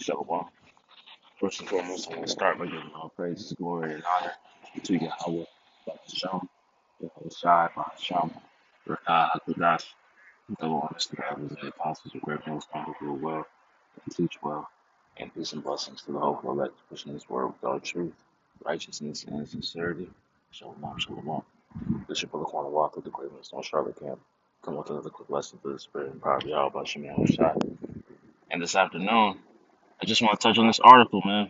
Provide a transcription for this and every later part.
Shalom. First and foremost, I want to start by giving all praises, glory, and honor to Yahweh, Bahasham, Yahweh Shai, Bahasham, Rakah HaKodash, double honors to God, the apostles of great men, stand who rule well and teach well, and peace and blessings to the hopeful elect, pushing this word with all truth, righteousness, and sincerity. Shalom, shalom. Bishop of the Corner Walk of the Great Millstone Charlotte Camp. Come with another quick lesson for the Spirit and power of Yahweh, Bahasham, Yahweh Shai. And this afternoon, I just want to touch on this article, man,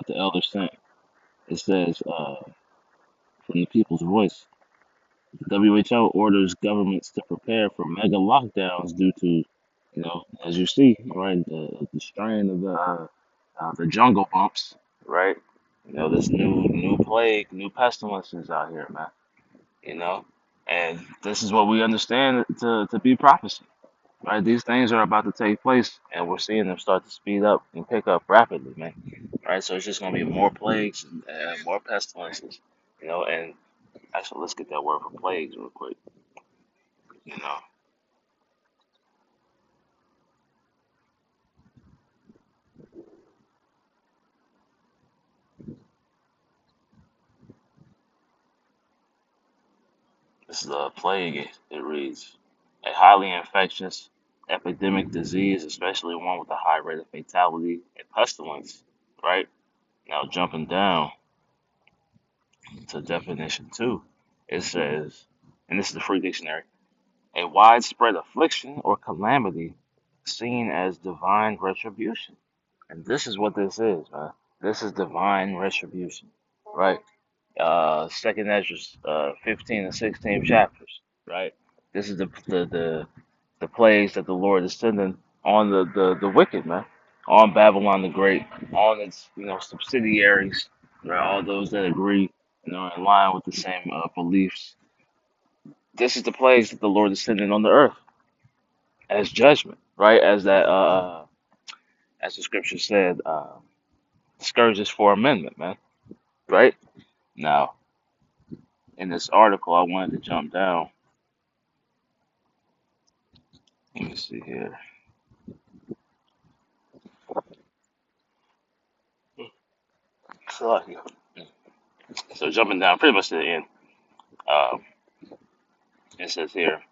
the elder sent. It says, from the people's voice, the WHO orders governments to prepare for mega lockdowns due to, as you see, right, the strain of the jungle bumps, right? This new plague, new pestilences out here, man. You know, and this is what we understand to be prophecy, right? These things are about to take place, and we're seeing them start to speed up and pick up rapidly, man. Right? So it's just gonna be more plagues and more pestilences, and actually, let's get that word for plagues real quick. You know, this is a plague. It reads a highly infectious epidemic disease, especially one with a high rate of fatality and pestilence. Right now, jumping down to definition two, it says, and this is the free dictionary, a widespread affliction or calamity seen as divine retribution. And this is what this is, man. This is divine retribution, right? Second Ezra 15 and 16 chapters, right? This is the plagues that the Lord is sending on the wicked, man, on Babylon the Great, on its subsidiaries, right? All those that agree, in line with the same beliefs. This is the plagues that the Lord is sending on the earth as judgment, right? As the scripture said, scourges for amendment, man, right? Now, in this article, I wanted to jump down. Let me see here. So, so jumping down pretty much to the end, um, it says here,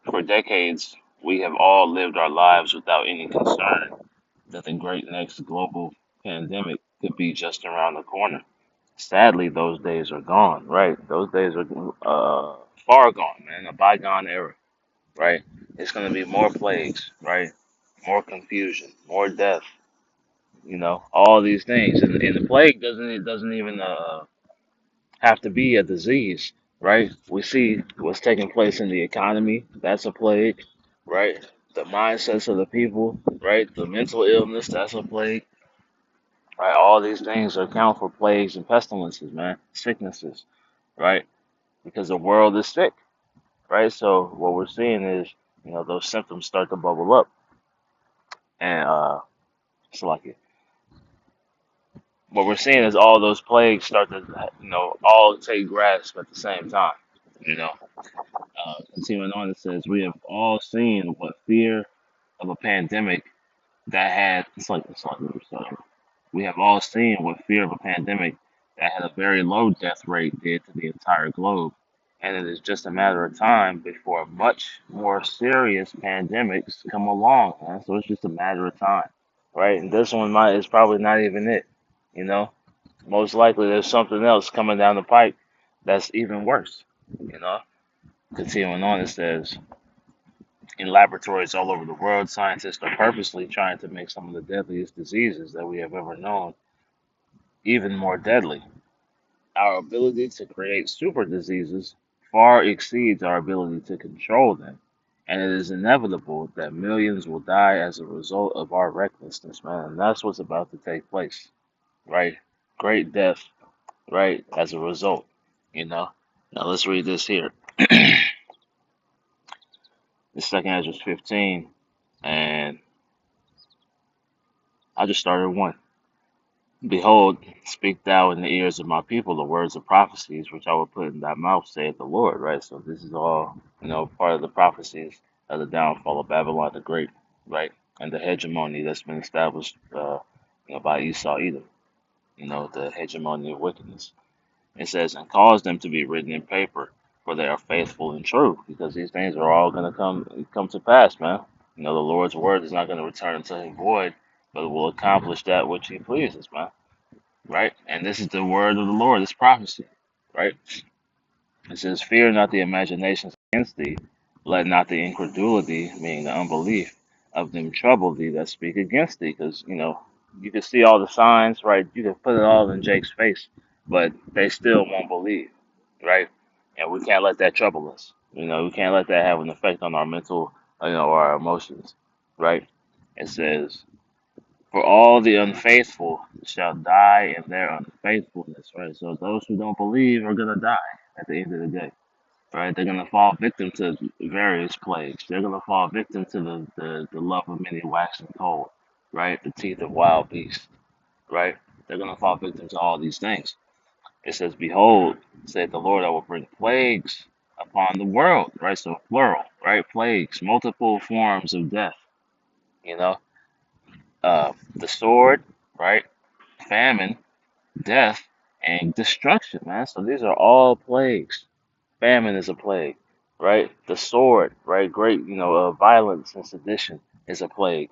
for decades, we have all lived our lives without any concern that the great next global pandemic could be just around the corner. Sadly, those days are gone, right? Those days are far gone, man, a bygone era, right? It's going to be more plagues, right? More confusion, more death, all these things. And the plague doesn't even have to be a disease, right? We see what's taking place in the economy. That's a plague, right? The mindsets of the people, right? The mental illness, that's a plague, right? All these things account for plagues and pestilences, man, sicknesses, right? Because the world is sick, right? So what we're seeing is, those symptoms start to bubble up, and it's like what we're seeing is all those plagues start to, all take grasp at the same time, you know. Continuing on, it says, we have all seen what fear of a pandemic that had, we have all seen what fear of a pandemic that had a very low death rate did to the entire globe. And it is just a matter of time before much more serious pandemics come along, man. So it's just a matter of time, right? And this one is probably not even it, you know. Most likely there's something else coming down the pipe that's even worse, you know. Continuing on, it says, in laboratories all over the world, scientists are purposely trying to make some of the deadliest diseases that we have ever known even more deadly. Our ability to create super diseases far exceeds our ability to control them, and it is inevitable that millions will die as a result of our recklessness, man. And that's what's about to take place, right? Great death, right? As a result, you know. Now let's read this here. The second Ezra 15, and I just started one. Behold, speak thou in the ears of my people the words of prophecies which I will put in thy mouth, saith the Lord, right? So this is all, part of the prophecies of the downfall of Babylon the Great, right? and the hegemony that's been established, by Esau, Edom. The hegemony of wickedness. It says, and cause them to be written in paper, for they are faithful and true, because these things are all going to come to pass, man. The Lord's word is not going to return unto him void, but it will accomplish that which he pleases, man. Right? And this is the word of the Lord, this prophecy, right? It says, fear not the imaginations against thee, let not the incredulity, meaning the unbelief, of them trouble thee that speak against thee. Because, you can see all the signs, right? You can put it all in Jake's face, but they still won't believe, right? And we can't let that trouble us. We can't let that have an effect on our mental, our emotions, right? It says, for all the unfaithful shall die in their unfaithfulness, right? So those who don't believe are going to die at the end of the day, right? They're gonna fall victim to various plagues. They're gonna fall victim to the love of many waxing cold, right? The teeth of wild beasts, right? They're gonna fall victim to all these things. It says, "Behold, said the Lord, I will bring plagues upon the world," right? So plural, right? Plagues, multiple forms of death. You know, the sword, right? Famine, death, and destruction, man. So these are all plagues. Famine is a plague, right? The sword, right? Great, violence and sedition is a plague,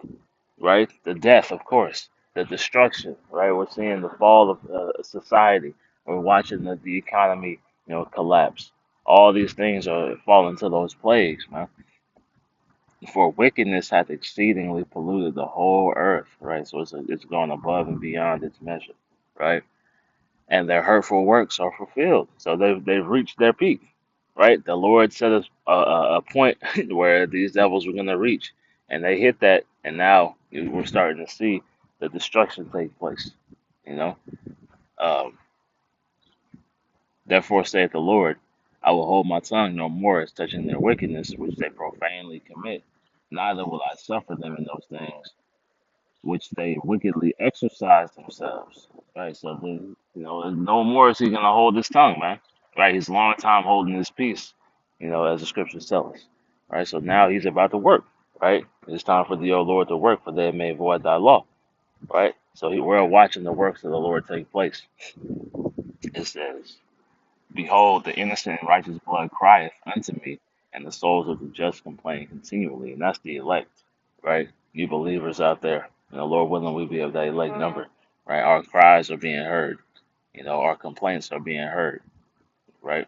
right? The death, of course. The destruction, right? We're seeing the fall of society. We're watching the economy, collapse. All these things are fall into those plagues, man. For wickedness hath exceedingly polluted the whole earth, right? So it's gone above and beyond its measure, right? And their hurtful works are fulfilled. So they've reached their peak, right? The Lord set a point where these devils were going to reach, and they hit that, and now we're starting to see the destruction take place. You know, um, therefore saith the Lord, I will hold my tongue no more as touching their wickedness which they profanely commit, neither will I suffer them in those things which they wickedly exercise themselves. Right. So then, no more is he gonna hold his tongue, man. Right. He's a long time holding his peace, as the scriptures tell us. Right. So now he's about to work. Right. It's time for the O Lord to work, for they may void thy law. Right. So we're watching the works of the Lord take place. It says, behold, the innocent and righteous blood crieth unto me, and the souls of the just complain continually. And that's the elect, right? You believers out there, Lord willing, we be of that elect number, right? Our cries are being heard, our complaints are being heard, right?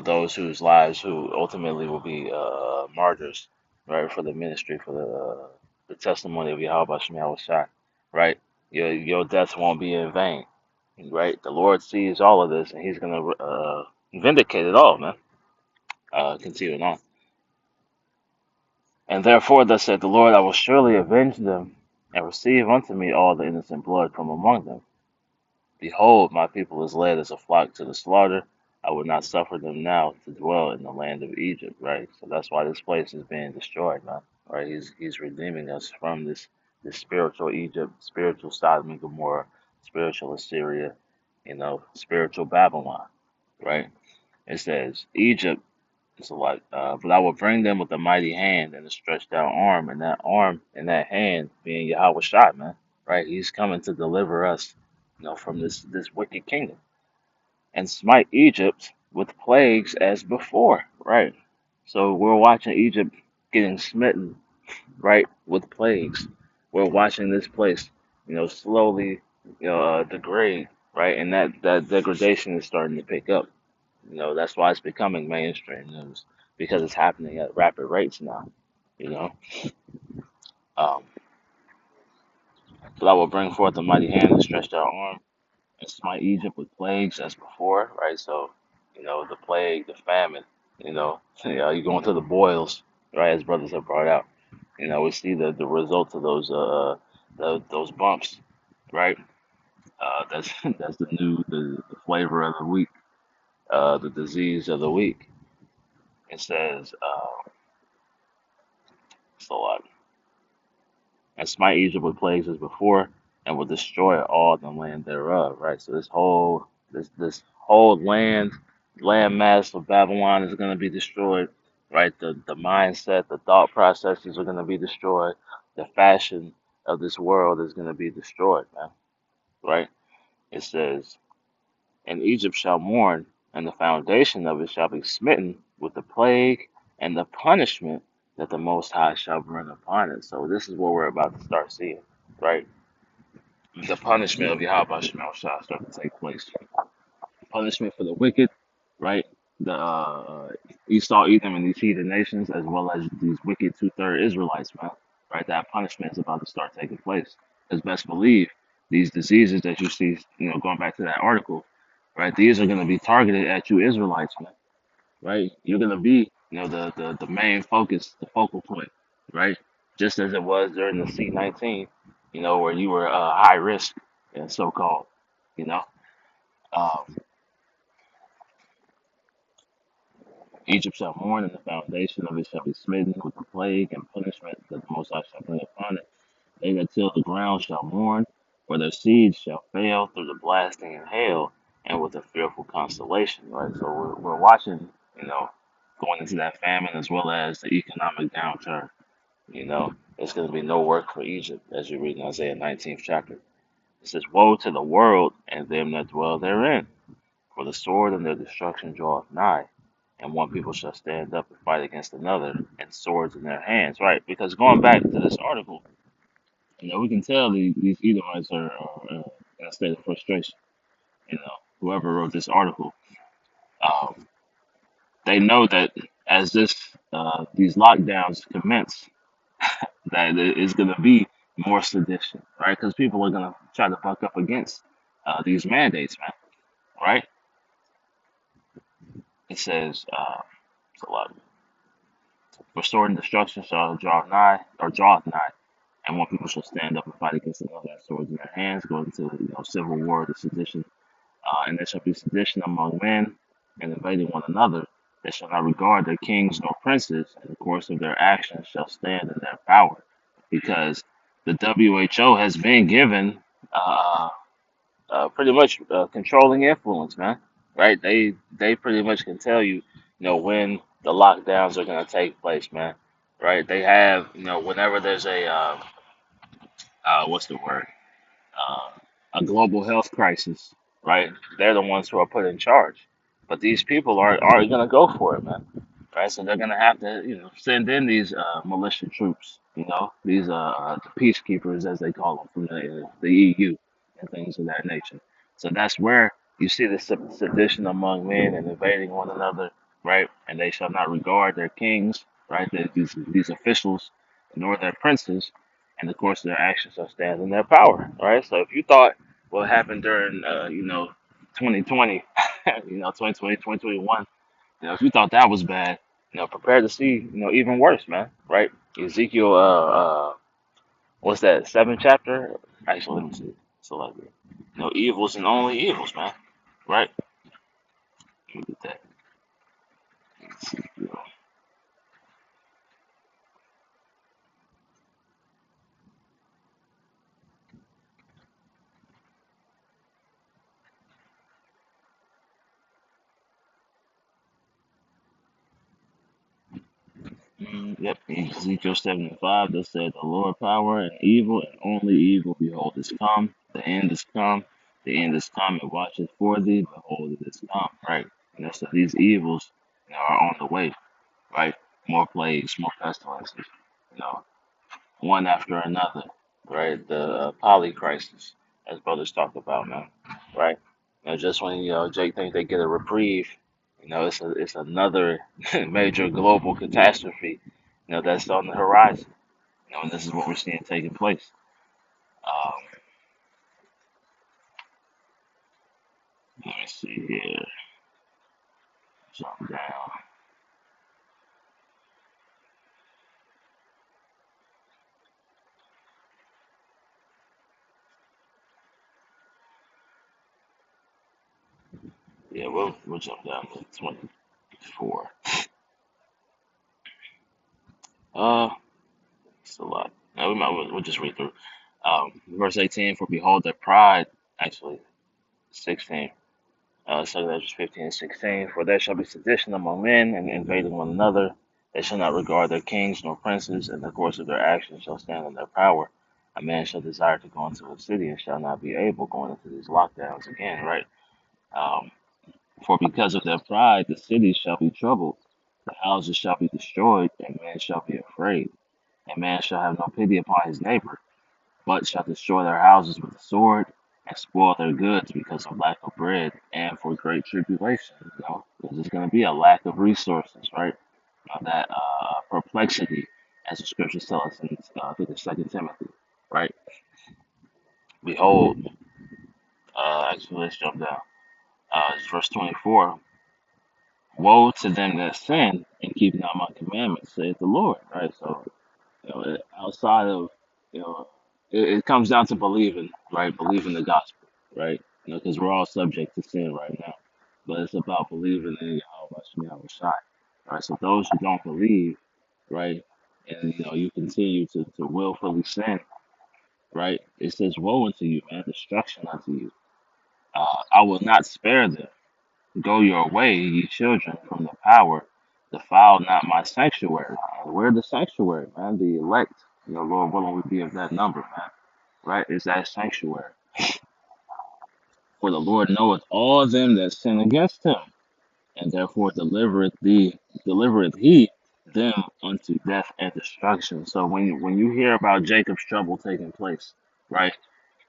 Those whose lives who ultimately will be martyrs, right, for the ministry, for the testimony of Yahweh Shem Shai, right? Your death won't be in vain, right? The Lord sees all of this, and He's gonna vindicate it all, man. Continuing on, and therefore, thus said the Lord, I will surely avenge them, and receive unto me all the innocent blood from among them. Behold, my people is led as a flock to the slaughter. I would not suffer them now to dwell in the land of Egypt, right? So that's why this place is being destroyed, man. Right? He's redeeming us from this spiritual Egypt, spiritual Sodom and Gomorrah, spiritual Assyria, spiritual Babylon, right? It says Egypt is like, but I will bring them with a mighty hand and a stretched out arm and that hand being Yahweh Shai, man. Right? He's coming to deliver us, from this wicked kingdom and smite Egypt with plagues as before. Right? So we're watching Egypt getting smitten, right, with plagues. We're watching this place, slowly, degrade, right, and that degradation is starting to pick up. That's why it's becoming mainstream news because it's happening at rapid rates now. You know, um, but I will bring forth a mighty hand and stretched out arm and smite Egypt with plagues as before. Right, so the plague, the famine. You go into the boils, right, as brothers have brought out. We see the results of those bumps, right? That's that's the flavor of the week, the disease of the week. It says, so and smite Egypt with plagues as before, and will destroy all the land thereof. Right. So this whole land mass of Babylon is going to be destroyed. Right. The mindset, the thought processes are going to be destroyed. the fashion of this world is going to be destroyed, man. Right? It says, and Egypt shall mourn, and the foundation of it shall be smitten with the plague and the punishment that the Most High shall bring upon it. So this is what we're about to start seeing, right? The punishment of Yahweh Shemel shall start to take place. Punishment for the wicked, right? The Esau, Edom, and these heathen nations, as well as these wicked two-third Israelites, man. Right? That punishment is about to start taking place. As best believe, these diseases that you see, going back to that article, right? These are going to be targeted at you Israelites, man. Right? You're going to be, the main focus, the focal point, right? Just as it was during the C-19, where you were high risk and so-called, you know. Um, Egypt shall mourn, and the foundation of it shall be smitten with the plague and punishment that the Most High shall bring upon it. They that till the ground shall mourn, for their seeds shall fail through the blasting and hail, and with a fearful constellation. Right. So we're watching, going into that famine as well as the economic downturn. It's going to be no work for Egypt, as you read in Isaiah 19th chapter. It says, "Woe to the world and them that dwell therein, for the sword and their destruction draweth nigh, and one people shall stand up and fight against another, and swords in their hands." Right? Because going back to this article, we can tell these Edomites are in a state of frustration. Whoever wrote this article, um, they know that as these lockdowns commence, that it is going to be more sedition, right? Because people are going to try to buck up against these mandates, man. Right? It says, it's a lot. For sword and destruction shall draw nigh, or draweth nigh, and one people shall stand up and fight against another, have swords in their hands, going into civil war, the sedition. And there shall be sedition among men, and invading one another. They shall not regard their kings nor princes, and the course of their actions shall stand in their power. Because the WHO has been given pretty much controlling influence, man. Right? They pretty much can tell you, when the lockdowns are going to take place, man. Right? They have, whenever there's what's the word? uh, a global health crisis, right? They're the ones who are put in charge. But these people are going to go for it, man. Right? So they're going to have to, send in these militia troops, these the peacekeepers, as they call them, from the EU and things of that nature. So that's where you see the sedition among men and invading one another, right? And they shall not regard their kings, right? These officials, nor their princes, and of course their actions shall stand in their power, right? So if you thought what happened during, 2020, 2020, 2021, if you thought that was bad, prepare to see, even worse, man, right? Ezekiel, what's that, seventh chapter? Actually, let me see. So like, evils and only evils, man, right? Let me get that. Ezekiel. Yep, Ezekiel 75, that said, "The Lord power and evil and only evil, behold, is come. The end is come. The end is come, and watcheth for thee. Behold, it is come." Right? So these evils, are on the way, right? More plagues, more pestilences, you know, one after another, right? The poly crisis, as brothers talk about, man, right? Just when Jake think they get a reprieve, it's another major global catastrophe, that's on the horizon. And this is what we're seeing taking place. Um, Let me see here, jump down. Yeah, we'll jump down to 24. Uh, it's a lot. No, we'll just read through. Verse 18, "For behold their pride," actually 16. So that's 15 and 16. "For there shall be sedition among men, and invading one another. They shall not regard their kings nor princes, and the course of their actions shall stand in their power. A man shall desire to go into a city and shall not be able going into these lockdowns again, right? Um, for because of their pride, the cities shall be troubled, the houses shall be destroyed, and men shall be afraid. And man shall have no pity upon his neighbor, but shall destroy their houses with the sword and spoil their goods because of lack of bread and for great tribulation. You know, there's going to be a lack of resources, right? That perplexity, as the scriptures tell us in I think it's Second Timothy, right? Behold, actually let's jump down. It's verse 24. Woe to them that sin and keep not my commandments, saith the Lord. Right. So outside of it comes down to believing, right? Believing the gospel, right? Because we're all subject to sin right now, but it's about believing in Yahweh Shai, right? So those who don't believe, right, and you continue to willfully sin, right? It says, "Woe unto you, man! Destruction unto you! I will not spare them. Go your way, ye children, from the power. Defile not my sanctuary." We're the sanctuary, man. The elect. Lord willing, we be of that number, man. Right? It's that sanctuary. For the Lord knoweth all them that sin against him, and therefore delivereth he them unto death and destruction. So when you hear about Jacob's trouble taking place, right?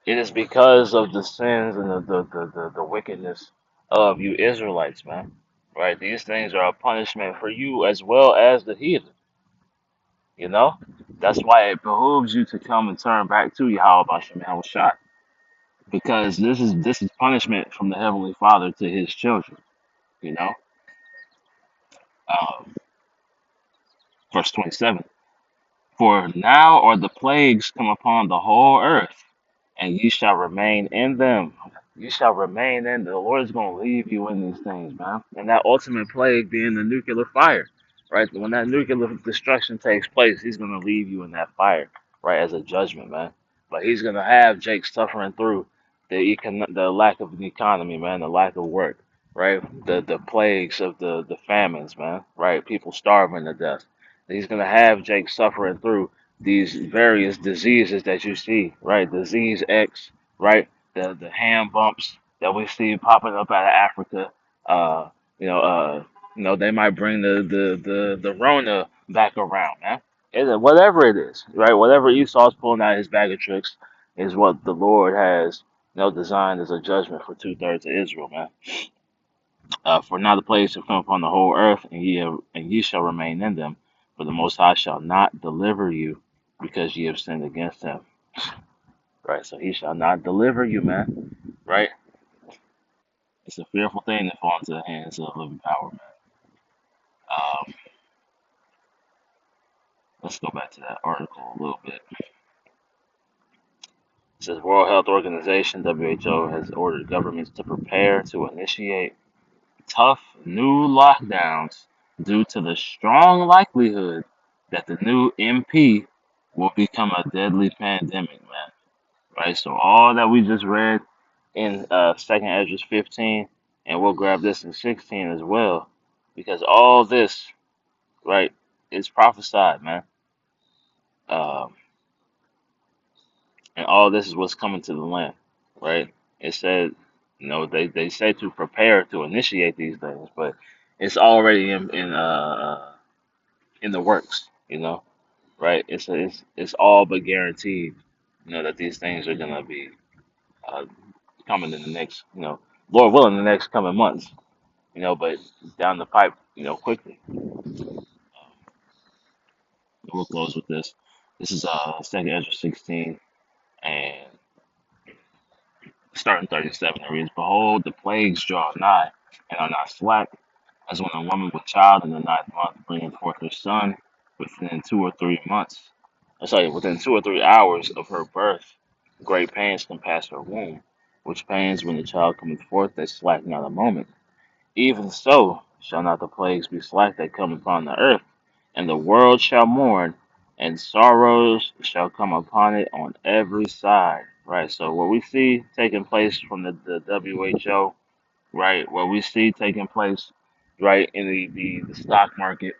It is because of the sins and the wickedness of you Israelites, man. Right? These things are a punishment for you as well as the heathen. You know? That's why it behooves you to come and turn back to Yahweh Bashem Shai. Because this is punishment from the Heavenly Father to his children, you know? Um, verse 27. For now are the plagues come upon the whole earth, and ye shall remain in them. You shall remain in. The Lord is going to leave you in these things, man. And that ultimate plague being the nuclear fire, right? When that nuclear destruction takes place, He's going to leave you in that fire, right, as a judgment, man. But He's going to have Jake suffering through the lack of an economy, man, the lack of work, right? The plagues of the famines, man, right? People starving to death. He's going to have Jake suffering through these various diseases that you see, right? Disease X, right? The hand bumps that we see popping up out of Africa. Uh, you know, uh, they might bring the Rona back around, man. Whatever it is, right? Whatever Esau's pulling out his bag of tricks is what the Lord has, designed as a judgment for 2/3 of Israel, man. For now the plagues shall come upon the whole earth, and ye shall remain in them. For the Most High shall not deliver you, because ye have sinned against him. Right, so he shall not deliver you, man. Right? It's a fearful thing to fall into the hands of living power, man. Um, let's go back to that article a little bit. It says World Health Organization (WHO) has ordered governments to prepare to initiate tough new lockdowns due to the strong likelihood that the new MP will become a deadly pandemic, man. Right? So all that we just read in Second Ezra 15, and we'll grab this in 16 as well, because all this, right, is prophesied, man. Um, and all this is what's coming to the land, right? It said, they say to prepare to initiate these things, but it's already in the works, right? It's all but guaranteed, that these things are gonna be uh, coming in the next, Lord willing, the next coming months, but down the pipe, quickly. We'll close with this. This is Second Ezra 16 and starting 37. It reads, "Behold, the plagues draw nigh and are not slack, as when a woman with child in the ninth month bringeth forth her son within 2 or 3 months. Sorry, within 2 or 3 hours of her birth, great pains compass her womb, which pains when the child cometh forth, they slack not a moment. Even so shall not the plagues be slack that come upon the earth, and the world shall mourn, and sorrows shall come upon it on every side." Right. So what we see taking place from the WHO, right? What we see taking place, right, in the stock market,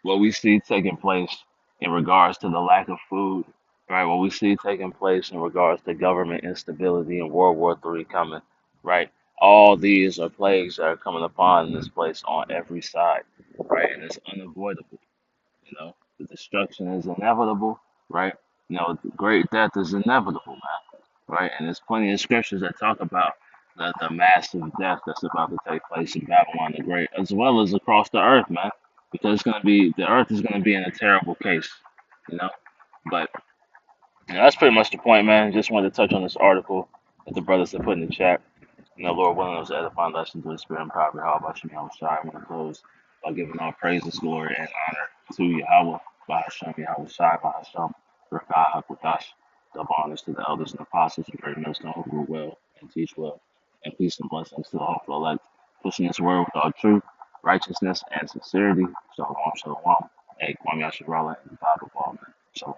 what we see taking place in regards to the lack of food, right? What we see taking place in regards to government instability and World War III coming, right? All these are plagues that are coming upon this place on every side, right? And it's unavoidable. You know, the destruction is inevitable, right? You know, great death is inevitable, man, right? And there's plenty of scriptures that talk about the massive death that's about to take place in Babylon the Great, as well as across the earth, man, because it's gonna be the earth is gonna be in a terrible case, you know. But you know, that's pretty much the point, man. Just wanted to touch on this article that the brothers have put in the chat. You know, Lord willing, those edifying lessons of the Spirit and power. How about you, Yahweh Shai? I want to close by giving all praises, glory, and honor to Yahweh, Bahashem, Yahweh Shai, Bahashem, Rakah, Hakudash. Double honors to the elders and apostles and great millstone who grew well and teach well. And peace and blessings to the hopeful elect, pushing this word with all truth, righteousness, and sincerity. Shalom, shalom. Hey, Kwame Yasharala and the Bible Ball, man. Shalom.